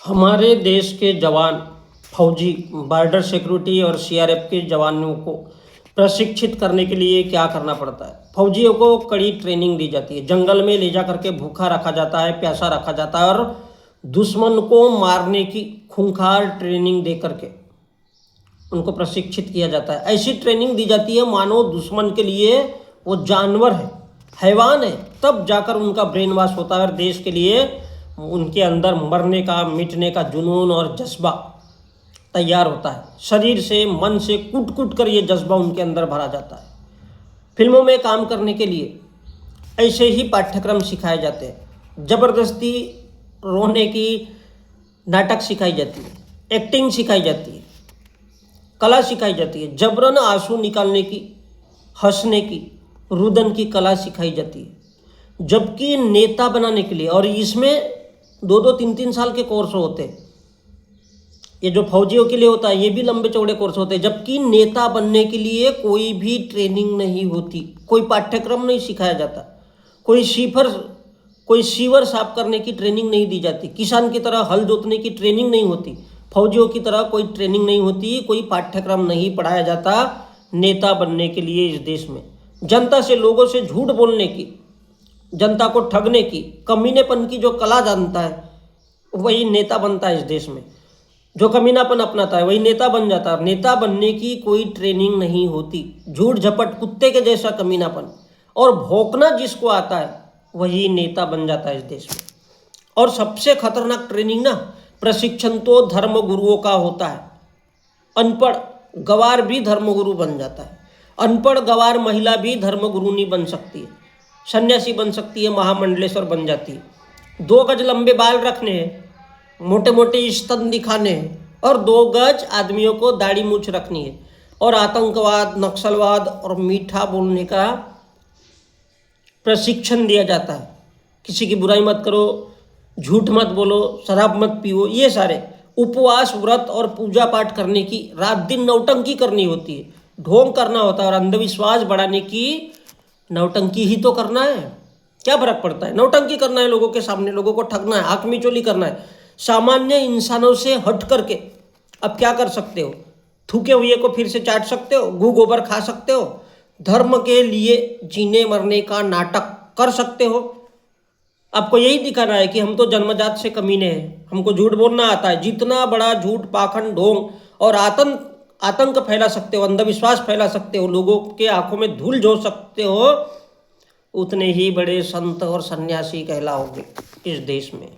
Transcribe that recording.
हमारे देश के जवान, फौजी, बॉर्डर सिक्योरिटी और सीआरएफ के जवानों को प्रशिक्षित करने के लिए क्या करना पड़ता है। फौजियों को कड़ी ट्रेनिंग दी जाती है। जंगल में ले जा करके भूखा रखा जाता है, प्यासा रखा जाता है और दुश्मन को मारने की खूंखार ट्रेनिंग दे करके उनको प्रशिक्षित किया जाता है। ऐसी ट्रेनिंग दी जाती है मानो दुश्मन के लिए वो जानवर है, हैवान है, तब जाकर उनका ब्रेन वॉश होता है और देश के लिए उनके अंदर मरने का, मिटने का जुनून और जज्बा तैयार होता है। शरीर से, मन से कूट कूट कर ये जज्बा उनके अंदर भरा जाता है। फिल्मों में काम करने के लिए ऐसे ही पाठ्यक्रम सिखाए जाते हैं। ज़बरदस्ती रोने की नाटक सिखाई जाती है, एक्टिंग सिखाई जाती है, कला सिखाई जाती है। जबरन आंसू निकालने की, हंसने की, रुदन की कला सिखाई जाती है। जबकि नेता बनाने के लिए, और इसमें 2-2, 3-3 साल के कोर्स होते हैं। ये जो फौजियों के लिए होता है ये भी लंबे चौड़े कोर्स होते हैं। जबकि नेता बनने के लिए कोई भी ट्रेनिंग नहीं होती, कोई पाठ्यक्रम नहीं सिखाया जाता, कोई सीवर साफ करने की ट्रेनिंग नहीं दी जाती, किसान की तरह हल जोतने की ट्रेनिंग नहीं होती, फौजियों की तरह कोई ट्रेनिंग नहीं होती, कोई पाठ्यक्रम नहीं पढ़ाया जाता नेता बनने के लिए। इस देश में जनता से, लोगों से झूठ बोलने की, जनता को ठगने की, कमीनेपन की जो कला जानता है वही नेता बनता है। इस देश में जो कमीनापन अपनाता है वही नेता बन जाता है। नेता बनने की कोई ट्रेनिंग नहीं होती। झूठ झपट, कुत्ते के जैसा कमीनापन और भौंकना जिसको आता है वही नेता बन जाता है इस देश में। और सबसे खतरनाक ट्रेनिंग ना, प्रशिक्षण तो धर्म गुरुओं का होता है। अनपढ़ गवार भी धर्मगुरु बन जाता है। अनपढ़ गवार महिला भी धर्मगुरु नहीं बन सकती है, सन्यासी बन सकती है, महामंडलेश्वर बन जाती है। 2 गज लंबे बाल रखने हैं, मोटे मोटे स्तन दिखाने हैं और 2 गज आदमियों को दाढ़ी मूछ रखनी है और आतंकवाद, नक्सलवाद और मीठा बोलने का प्रशिक्षण दिया जाता है। किसी की बुराई मत करो, झूठ मत बोलो, शराब मत पियो, ये सारे उपवास, व्रत और पूजा पाठ करने की, रात दिन नौटंकी करनी होती है, ढोंग करना होता है और अंधविश्वास बढ़ाने की नौटंकी ही तो करना है। क्या फर्क पड़ता है? नौटंकी करना है, लोगों के सामने लोगों को ठगना है, आँख मिचौली करना है। सामान्य इंसानों से हट करके अब क्या कर सकते हो? थूके हुए को फिर से चाट सकते हो, गू गोबर खा सकते हो, धर्म के लिए जीने मरने का नाटक कर सकते हो। आपको यही दिखाना है कि हम तो जन्मजात से कमीने हैं, हमको झूठ बोलना आता है। जितना बड़ा झूठ, पाखंड, ढोंग और आतंक फैला सकते हो, अंधविश्वास फैला सकते हो, लोगों के आंखों में धूल झोंक सकते हो, उतने ही बड़े संत और सन्यासी कहलाओगे इस देश में।